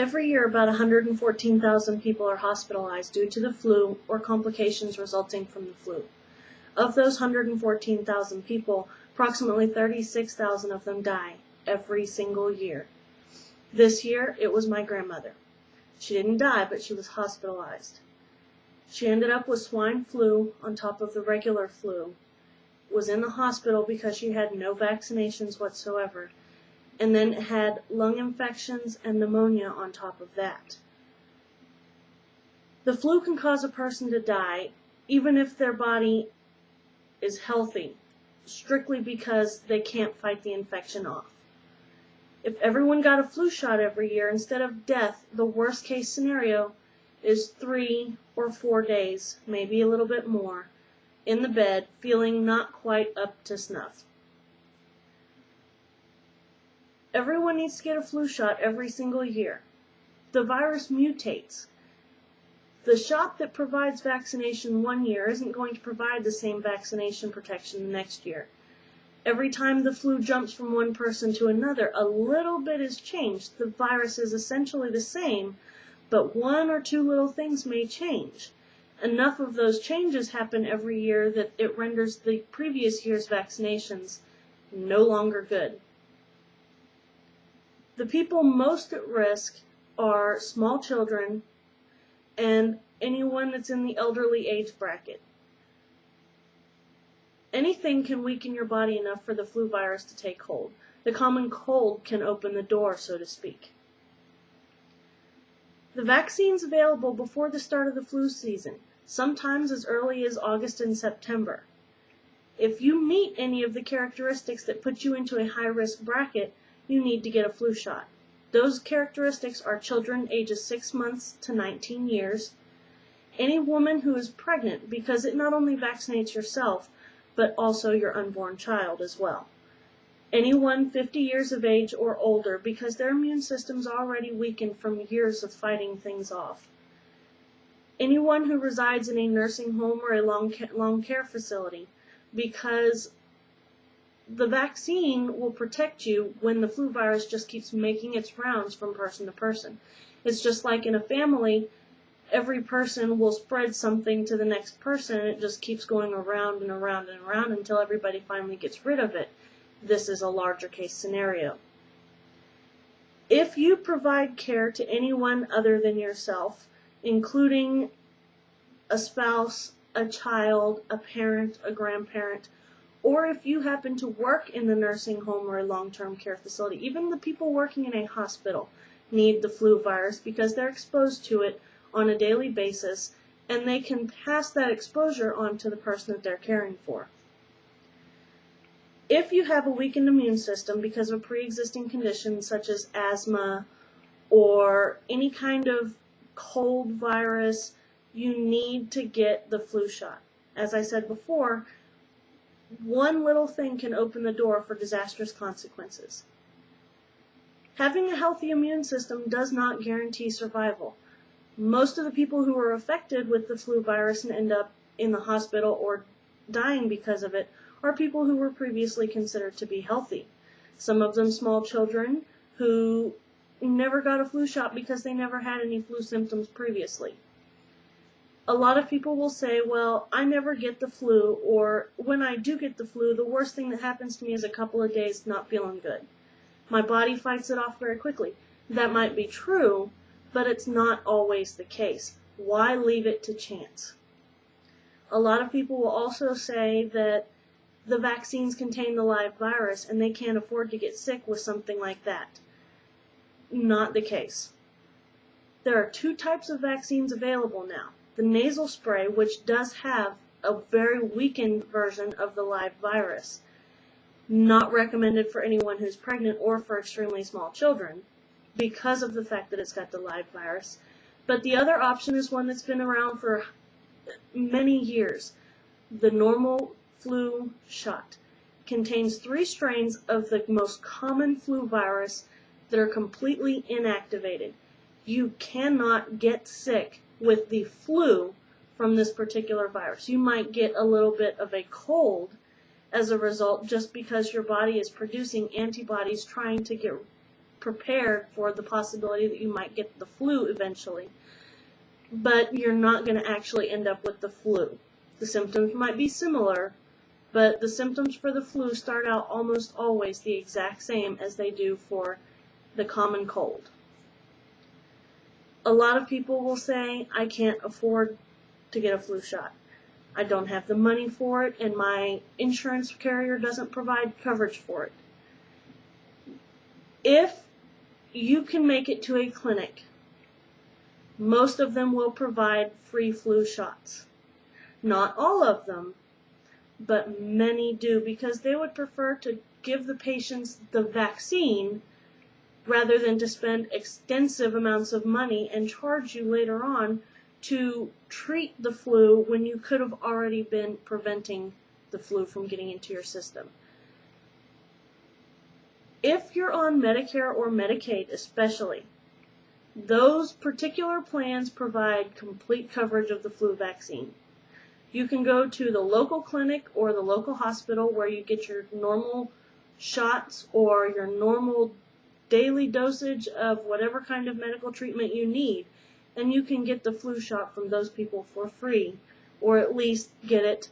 Every year, about 114,000 people are hospitalized due to the flu or complications resulting from the flu. Of those 114,000 people, approximately 36,000 of them die every single year. This year, it was my grandmother. She didn't die, but she was hospitalized. She ended up with swine flu on top of the regular flu, was in the hospital because she had no vaccinations whatsoever, and then had lung infections and pneumonia on top of that. The flu can cause a person to die, even if their body is healthy, strictly because they can't fight the infection off. If everyone got a flu shot every year, instead of death, the worst case scenario is 3 or 4 days, maybe a little bit more, in the bed, feeling not quite up to snuff. Everyone needs to get a flu shot every single year. The virus mutates. The shot that provides vaccination one year isn't going to provide the same vaccination protection the next year. Every time the flu jumps from one person to another, a little bit is changed. The virus is essentially the same, but 1 or 2 little things may change. Enough of those changes happen every year that it renders the previous year's vaccinations no longer good. The people most at risk are small children and anyone that's in the elderly age bracket. Anything can weaken your body enough for the flu virus to take hold. The common cold can open the door, so to speak. The vaccine's available before the start of the flu season, sometimes as early as August and September. If you meet any of the characteristics that put you into a high-risk bracket, you need to get a flu shot. Those characteristics are children ages 6 months to 19 years, any woman who is pregnant, because it not only vaccinates yourself, but also your unborn child as well. Anyone 50 years of age or older, because their immune system's already weakened from years of fighting things off. Anyone who resides in a nursing home or a long care facility, because the vaccine will protect you when the flu virus just keeps making its rounds from person to person. It's just like in a family, every person will spread something to the next person, and it just keeps going around and around and around until everybody finally gets rid of it. This is a larger case scenario. If you provide care to anyone other than yourself, including a spouse, a child, a parent, a grandparent, or if you happen to work in the nursing home or a long-term care facility, even the people working in a hospital need the flu virus because they're exposed to it on a daily basis, and they can pass that exposure on to the person that they're caring for. If you have a weakened immune system because of a pre-existing condition such as asthma or any kind of cold virus, you need to get the flu shot. As I said before, one little thing can open the door for disastrous consequences. Having a healthy immune system does not guarantee survival. Most of the people who are affected with the flu virus and end up in the hospital or dying because of it are people who were previously considered to be healthy. Some of them small children who never got a flu shot because they never had any flu symptoms previously. A lot of people will say, well, I never get the flu, or when I do get the flu, the worst thing that happens to me is a couple of days not feeling good. My body fights it off very quickly. That might be true, but it's not always the case. Why leave it to chance? A lot of people will also say that the vaccines contain the live virus and they can't afford to get sick with something like that. Not the case. There are 2 types of vaccines available now. The nasal spray, which does have a very weakened version of the live virus. Not recommended for anyone who's pregnant or for extremely small children because of the fact that it's got the live virus. But the other option is one that's been around for many years. The normal flu shot contains 3 strains of the most common flu virus that are completely inactivated. You cannot get sick with the flu from this particular virus. You might get a little bit of a cold as a result just because your body is producing antibodies trying to get prepared for the possibility that you might get the flu eventually. But you're not going to actually end up with the flu. The symptoms might be similar, but the symptoms for the flu start out almost always the exact same as they do for the common cold. A lot of people will say, I can't afford to get a flu shot. I don't have the money for it, and my insurance carrier doesn't provide coverage for it. If you can make it to a clinic, most of them will provide free flu shots. Not all of them, but many do, because they would prefer to give the patients the vaccine rather than to spend extensive amounts of money and charge you later on to treat the flu when you could have already been preventing the flu from getting into your system. If you're on Medicare or Medicaid especially, those particular plans provide complete coverage of the flu vaccine. You can go to the local clinic or the local hospital where you get your normal shots or your normal daily dosage of whatever kind of medical treatment you need, and you can get the flu shot from those people for free, or at least get it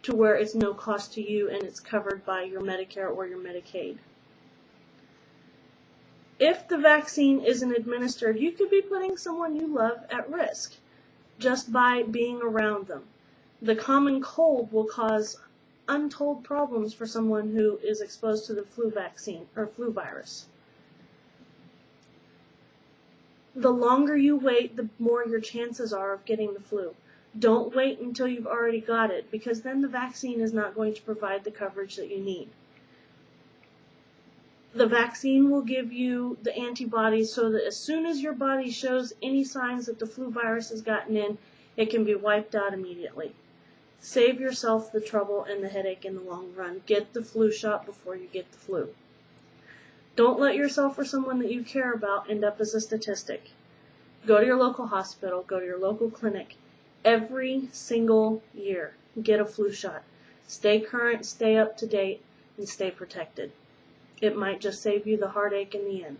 to where it's no cost to you and it's covered by your Medicare or your Medicaid. If the vaccine isn't administered, you could be putting someone you love at risk just by being around them. The common cold will cause untold problems for someone who is exposed to the flu vaccine or flu virus. The longer you wait, the more your chances are of getting the flu. Don't wait until you've already got it, because then the vaccine is not going to provide the coverage that you need. The vaccine will give you the antibodies so that as soon as your body shows any signs that the flu virus has gotten in, it can be wiped out immediately. Save yourself the trouble and the headache in the long run. Get the flu shot before you get the flu. Don't let yourself or someone that you care about end up as a statistic. Go to your local hospital, go to your local clinic every single year. Get a flu shot. Stay current, stay up to date, and stay protected. It might just save you the heartache in the end.